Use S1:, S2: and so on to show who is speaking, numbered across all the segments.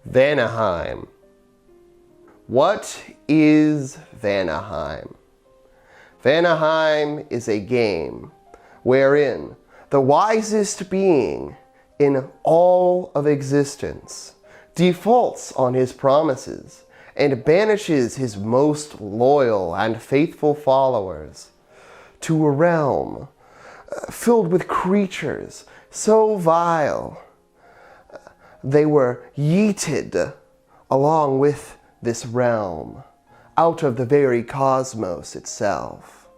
S1: Valheim. What is Valheim? Valheim is a game wherein the wisest being in all of existence defaults on his promises and banishes his most loyal and faithful followers to a realm filled with creatures so vile they were yeeted along with this realm out of the very cosmos itself.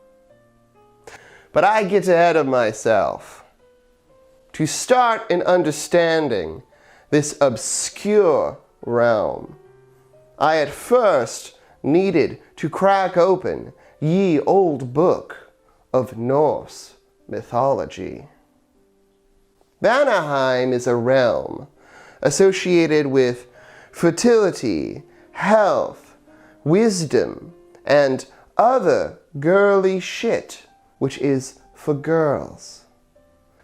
S1: But I get ahead of myself. To start in understanding this obscure realm, I at first needed to crack open ye old book of Norse mythology. Valheim is a realm associated with fertility, health, wisdom, and other girly shit, which is for girls.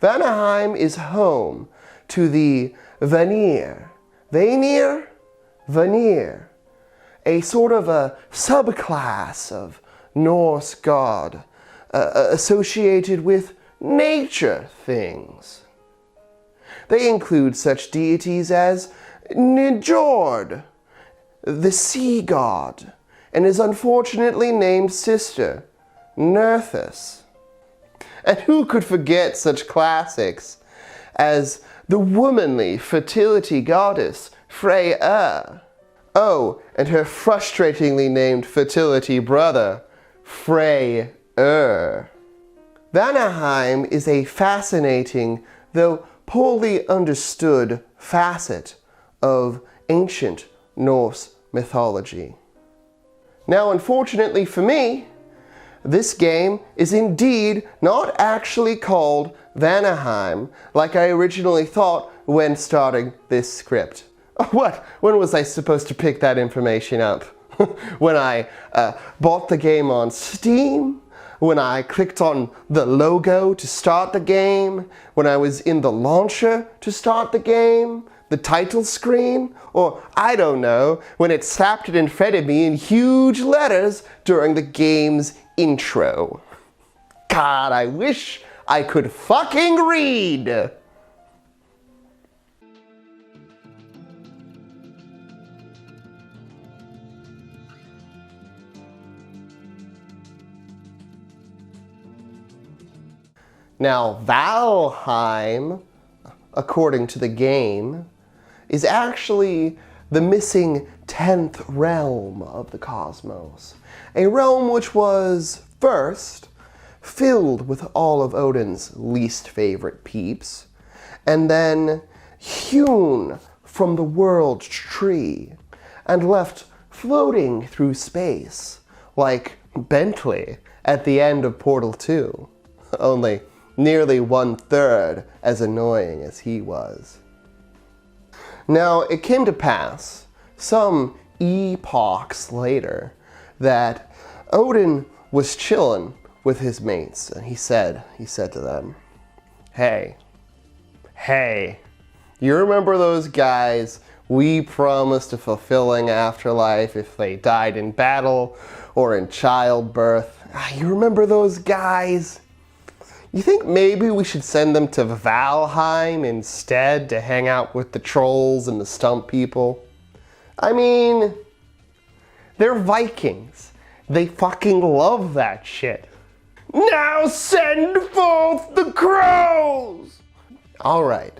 S1: Valheim is home to the Vanir, a sort of a subclass of Norse god associated with nature things. They include such deities as Njord, the sea god, and his unfortunately named sister, Nerthus. And who could forget such classics as the womanly fertility goddess, Freyja? Oh, and her frustratingly named fertility brother, Freyr. Valheim is a fascinating, though poorly understood, facet of ancient Norse mythology. Now, unfortunately for me, this game is indeed not actually called Valheim like I originally thought when starting this script. What? When was I supposed to pick that information up? When I bought the game on Steam? When I clicked on the logo to start the game? When I was in the launcher to start the game? The title screen? Or, I don't know, when it slapped it in front of me in huge letters during the game's intro. God, I wish I could fucking read! Now, Valheim, according to the game, is actually the missing 10th realm of the cosmos. A realm which was, first, filled with all of Odin's least favorite peeps, and then hewn from the world tree, and left floating through space, like Bentley at the end of Portal 2. Only nearly 1/3 as annoying as he was. Now, it came to pass, some epochs later, that Odin was chilling with his mates, and he said to them, Hey, you remember those guys we promised a fulfilling afterlife if they died in battle or in childbirth? You remember those guys? You think maybe we should send them to Valheim instead to hang out with the trolls and the stump people? I mean, they're Vikings. They fucking love that shit. Now send forth the crows! Alright,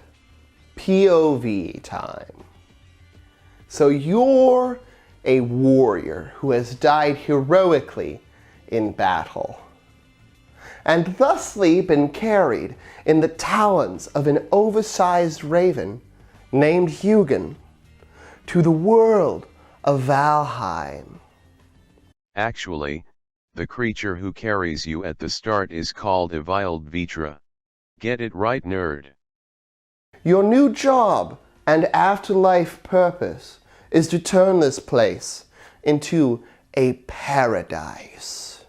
S1: POV time. So you're a warrior who has died heroically in battle, and thusly been carried in the talons of an oversized raven named Hugin to the world of Valheim.
S2: Actually, the creature who carries you at the start is called a wild Vitra. Get it right, nerd.
S1: Your new job and afterlife purpose is to turn this place into a paradise.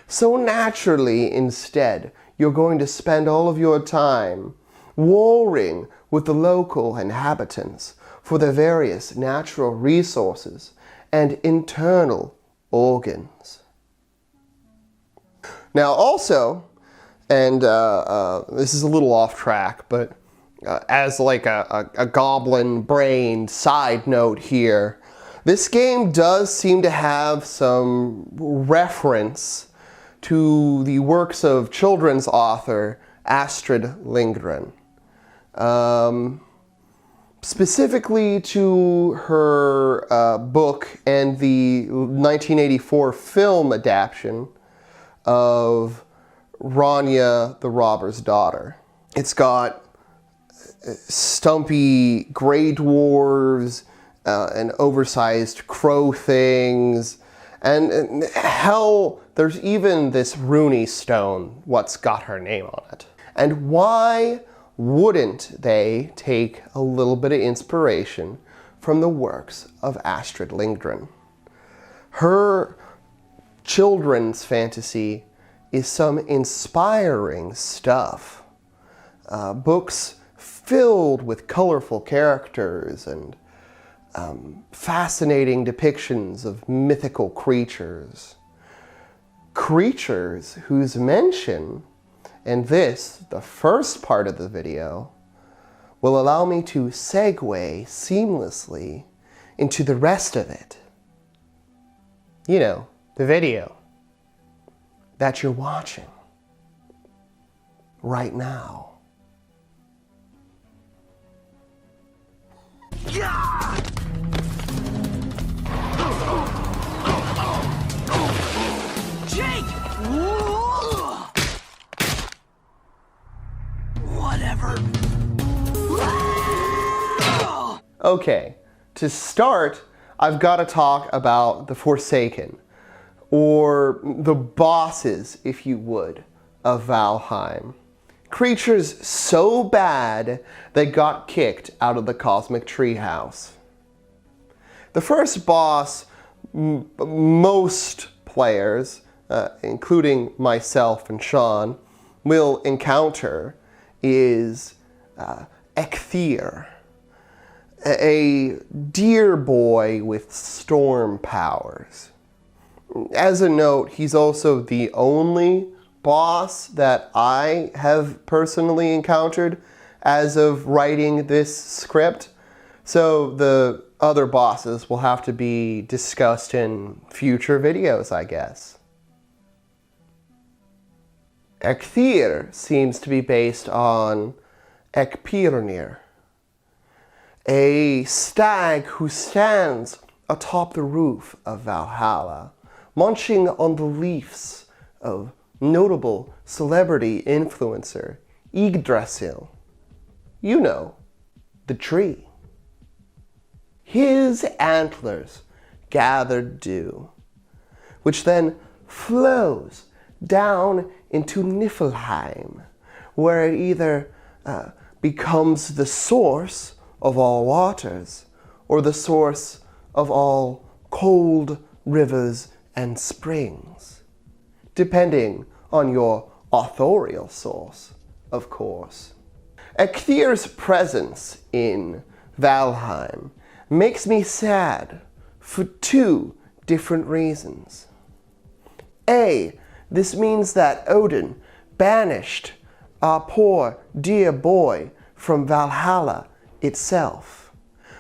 S1: So naturally, instead, you're going to spend all of your time warring with the local inhabitants for the various natural resources and internal organs. Now also, and this is a little off track, but as like a goblin brain side note here, this game does seem to have some reference to the works of children's author Astrid Lingdren. Specifically to her book and the 1984 film adaptation of Rania the Robber's Daughter. It's got stumpy gray dwarves and oversized crow things, and hell, there's even this runey stone, what's got her name on it. And why wouldn't they take a little bit of inspiration from the works of Astrid Lindgren? Her children's fantasy is some inspiring stuff. Books filled with colorful characters and fascinating depictions of mythical creatures. Creatures whose mention in this, the first part of the video, will allow me to segue seamlessly into the rest of it. You know, the video that you're watching right now.
S3: Jake! Whatever.
S1: Okay, to start, I've got to talk about the Forsaken, or the bosses, if you would, of Valheim. Creatures so bad they got kicked out of the Cosmic Treehouse. The first boss most players, including myself and Sean, will encounter is Eikthyr, a deer boy with storm powers. As a note, he's also the only boss that I have personally encountered as of writing this script. So the other bosses will have to be discussed in future videos, I guess. Eikthyr seems to be based on Ekpirnir, a stag who stands atop the roof of Valhalla, munching on the leaves of notable celebrity influencer Yggdrasil. You know, the tree. His antlers gather dew, which then flows down into Niflheim, where it either becomes the source of all waters, or the source of all cold rivers and springs, depending on your authorial source, of course. Eikthyr's presence in Valheim makes me sad for two different reasons. A, this means that Odin banished our poor dear boy from Valhalla itself,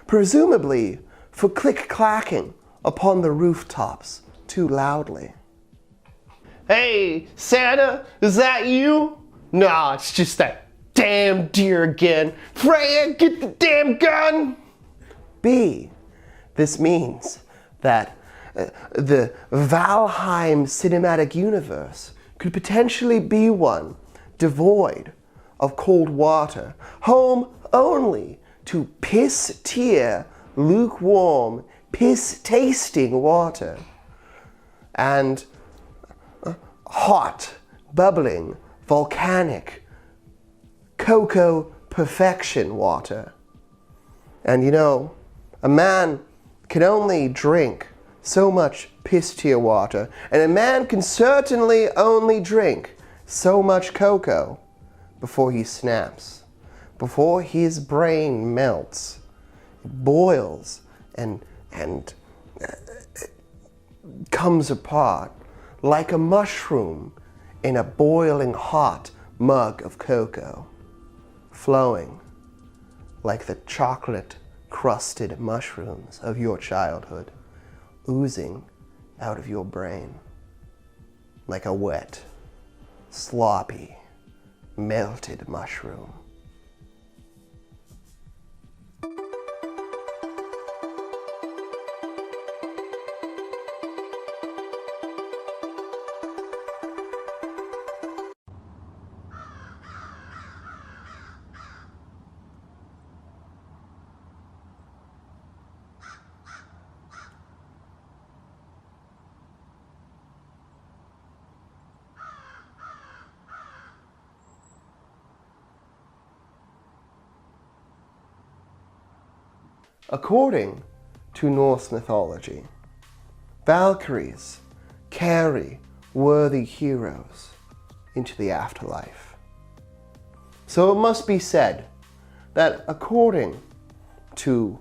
S1: presumably for click-clacking upon the rooftops too loudly. Hey, Santa, is that you? Nah, it's just that damn deer again. Freya, get the damn gun! B, this means that the Valheim cinematic universe could potentially be one devoid of cold water, home only to piss-tier, lukewarm, piss-tasting water, and hot, bubbling, volcanic, cocoa perfection water. And you know, a man can only drink so much piss-tier water, and a man can certainly only drink so much cocoa before he snaps, before his brain melts It boils and comes apart like a mushroom in a boiling hot mug of cocoa, flowing like the chocolate-crusted mushrooms of your childhood, oozing out of your brain like a wet, sloppy, melted mushroom. According to Norse mythology, Valkyries carry worthy heroes into the afterlife. So it must be said that according to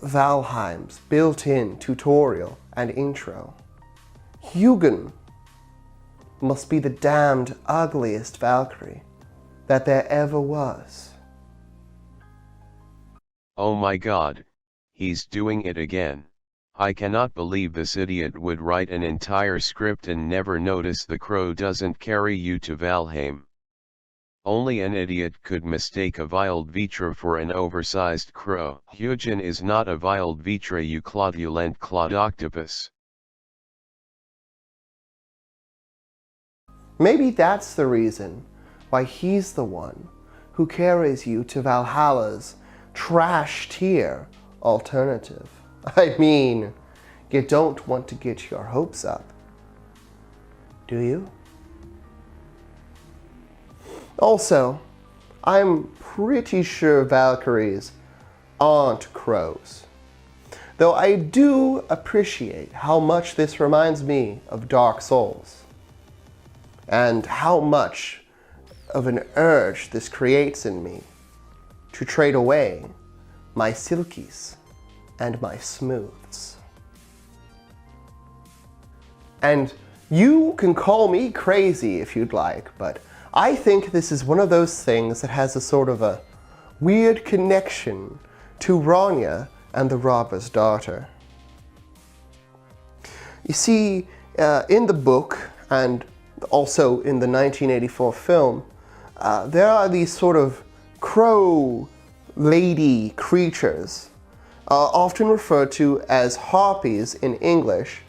S1: Valheim's built-in tutorial and intro, Hugin must be the damned ugliest Valkyrie that there ever was.
S2: Oh my god, he's doing it again. I cannot believe this idiot would write an entire script and never notice the crow doesn't carry you to Valheim. Only an idiot could mistake a wild vitra for an oversized crow. Hugin is not a wild vitra, you claudulent clodoctopus.
S1: Maybe that's the reason why he's the one who carries you to Valhalla's trash tier alternative. I mean, you don't want to get your hopes up, do you? Also, I'm pretty sure Valkyries aren't crows, though I do appreciate how much this reminds me of Dark Souls, and how much of an urge this creates in me to trade away my silkies and my smooths. And you can call me crazy if you'd like, but I think this is one of those things that has a sort of a weird connection to Rania and the Robber's Daughter. You see, in the book, and also in the 1984 film, there are these sort of crow lady creatures, often referred to as harpies in English,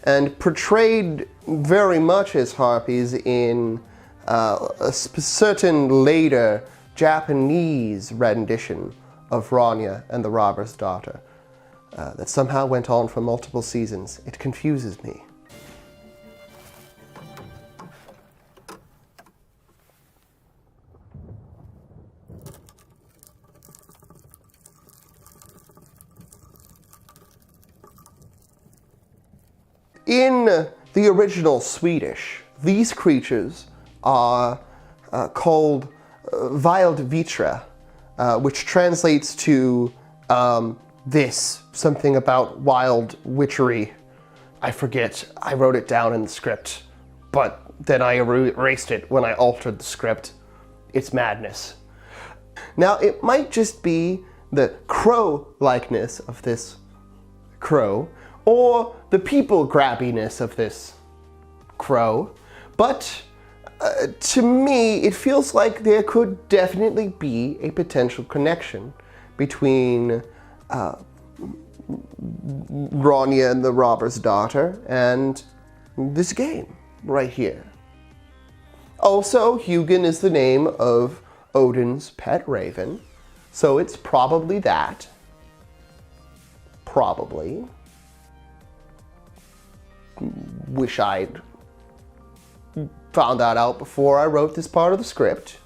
S1: and portrayed very much as harpies in a certain later Japanese rendition of Rania and the Robber's Daughter that somehow went on for multiple seasons. It confuses me. In the original Swedish, these creatures are called wild vitra, which translates to this, something about wild witchery. I forget, I wrote it down in the script, but then I erased it when I altered the script. It's madness. Now, it might just be the crow-likeness of this crow, or the people grabbiness of this crow, but to me it feels like there could definitely be a potential connection between Rania and the Robber's Daughter and this game right here. Also, Hugin is the name of Odin's pet raven, so it's probably that. Probably. Wish I'd found that out before I wrote this part of the script.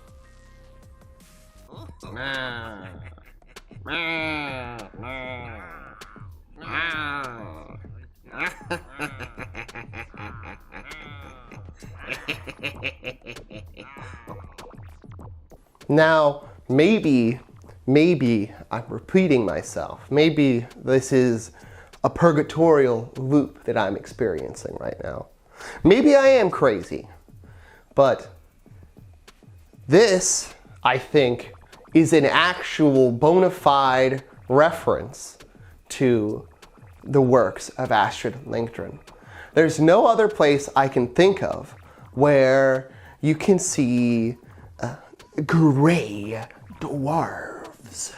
S1: Now, maybe maybe I'm repeating myself. Maybe this is a purgatorial loop that I'm experiencing right now. Maybe I am crazy, but this, I think, is an actual bona fide reference to the works of Astrid Lingdren. There's no other place I can think of where you can see gray dwarves.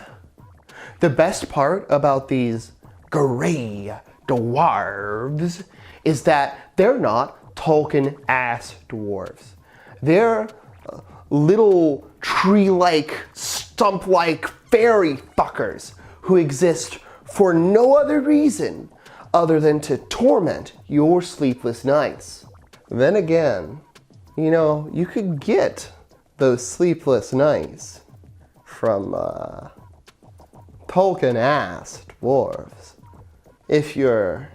S1: The best part about these gray dwarves is that they're not Tolkien-ass dwarves. They're little tree-like, stump-like fairy fuckers who exist for no other reason other than to torment your sleepless nights. Then again, you know, you could get those sleepless nights from Tolkien-ass dwarves if you're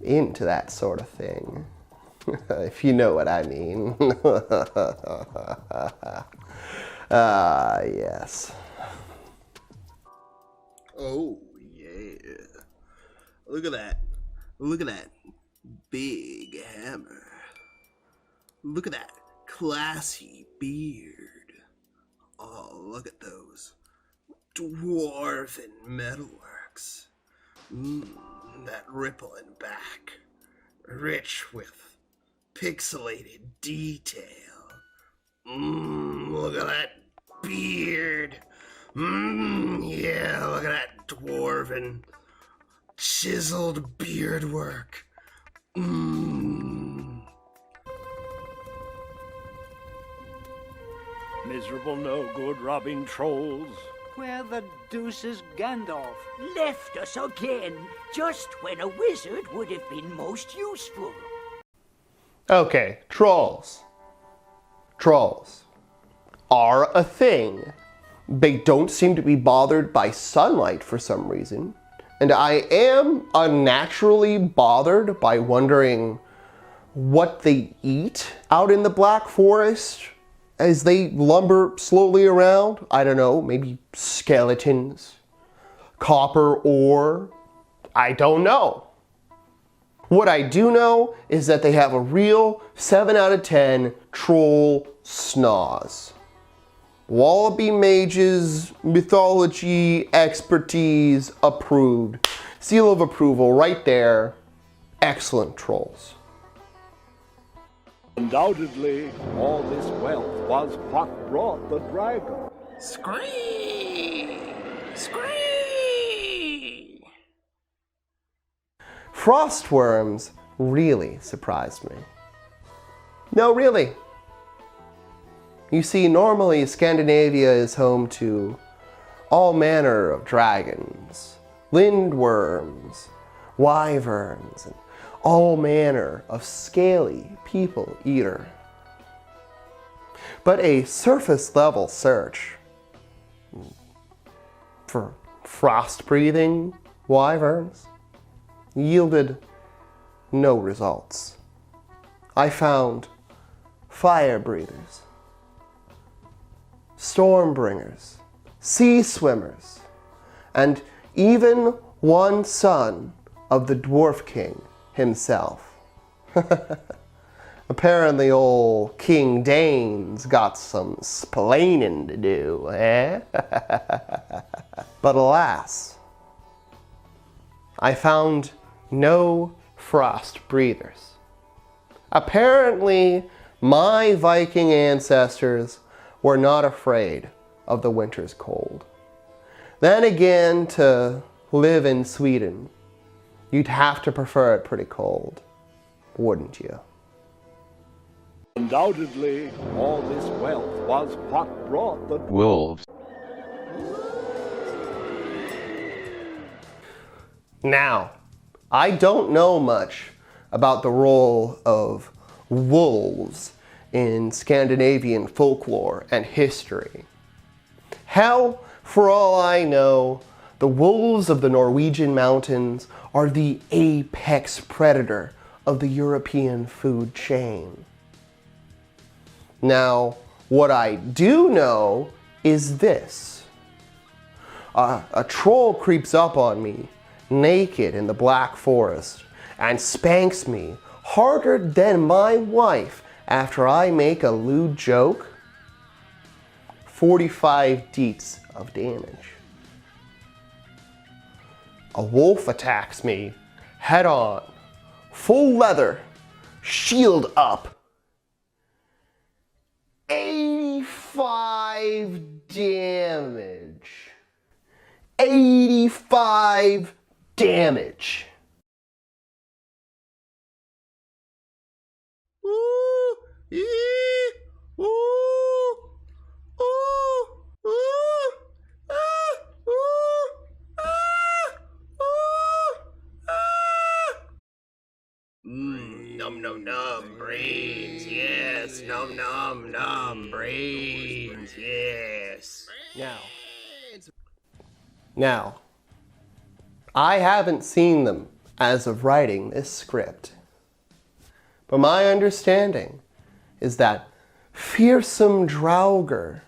S1: into that sort of thing. If you know what I mean. Yes. Oh, yeah. Look at that. Look at that big hammer. Look at that classy beard. Oh, look at those dwarven metalworks. That rippling back. Rich with pixelated detail. Look at that beard. Yeah, look at that dwarven chiseled beard work.
S3: Miserable no-good robbing trolls.
S4: Where the deuce is Gandalf? Left us again, just when a wizard would have been most useful.
S1: Okay, trolls. Trolls are a thing. They don't seem to be bothered by sunlight for some reason. And I am unnaturally bothered by wondering what they eat out in the Black Forest as they lumber slowly around. I don't know, maybe skeletons, copper ore, I don't know. What I do know is that they have a real 7 out of 10 troll snoz. Wallaby Mages, mythology, expertise, approved. Seal of approval right there. Excellent trolls.
S3: Undoubtedly, all this wealth was what brought the dragon.
S1: Scream! Scream! Frostworms really surprised me. No, really. You see, normally Scandinavia is home to all manner of dragons, lindworms, wyverns, and all manner of scaly people eater. But a surface level search for frost-breathing wyverns yielded no results. I found fire breathers, stormbringers, sea swimmers, and even one son of the Dwarf King himself. Apparently old King Dane's got some splaining to do, eh? But alas, I found no frost breathers. Apparently, my Viking ancestors were not afraid of the winter's cold. Then again, to live in Sweden, you'd have to prefer it pretty cold, wouldn't you?
S3: Undoubtedly, all this wealth was what brought the
S2: wolves.
S1: Now, I don't know much about the role of wolves in Scandinavian folklore and history. Hell, for all I know, the wolves of the Norwegian mountains are the apex predator of the European food chain. Now, what I do know is this. A troll creeps up on me, naked in the black forest, and spanks me harder than my wife after I make a lewd joke. 45 deets of damage. A wolf attacks me, head on, full leather, shield up. 85 damage. 85 damage. Ooh, ee, ooh, ooh, ooh, ah, ooh, ah, ooh, ah. Num num num brains, yes. Num num num brains, yes. Now, I haven't seen them as of writing this script, but my understanding is that fearsome Draugr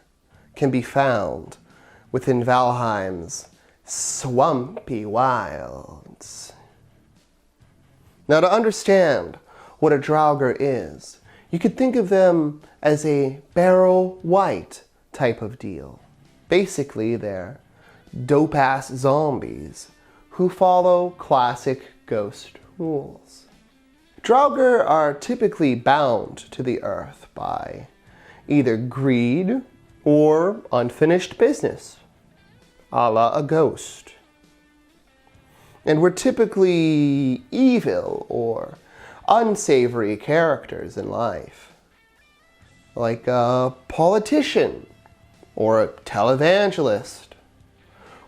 S1: can be found within Valheim's swampy wilds. Now, to understand what a Draugr is, you could think of them as a barrel white type of deal. Basically, they're dope-ass zombies who follow classic ghost rules. Draugr are typically bound to the earth by either greed or unfinished business, a la a ghost. And we're typically evil or unsavory characters in life, like a politician or a televangelist,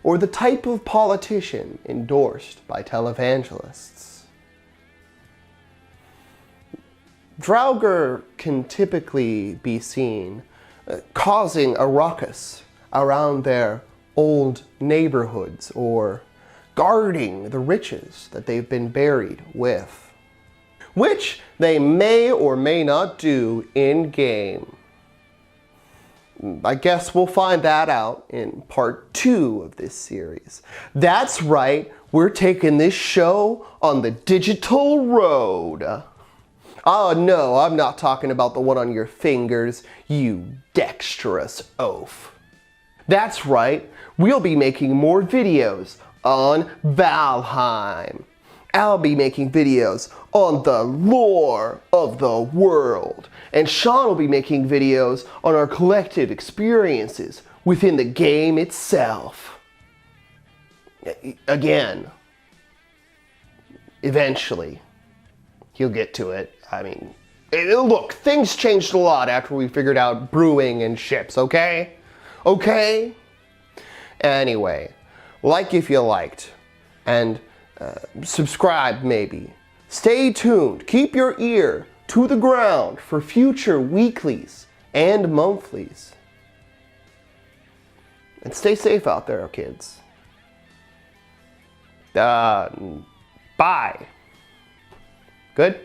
S1: or the type of politician endorsed by televangelists. Draugr can typically be seen causing a ruckus around their old neighborhoods or guarding the riches that they've been buried with, which they may or may not do in-game. I guess we'll find that out in part 2 of this series. That's right, we're taking this show on the digital road. Oh no, I'm not talking about the one on your fingers, you dexterous oaf. That's right, we'll be making more videos on Valheim. I'll be making videos on the lore of the world, and Sean will be making videos on our collective experiences within the game itself. Again, eventually, he'll get to it. I mean, look, things changed a lot after we figured out brewing and ships, okay? Okay? Anyway, like if you liked, and subscribe maybe. Stay tuned. Keep your ear to the ground for future weeklies and monthlies. And stay safe out there, kids. Bye. Good?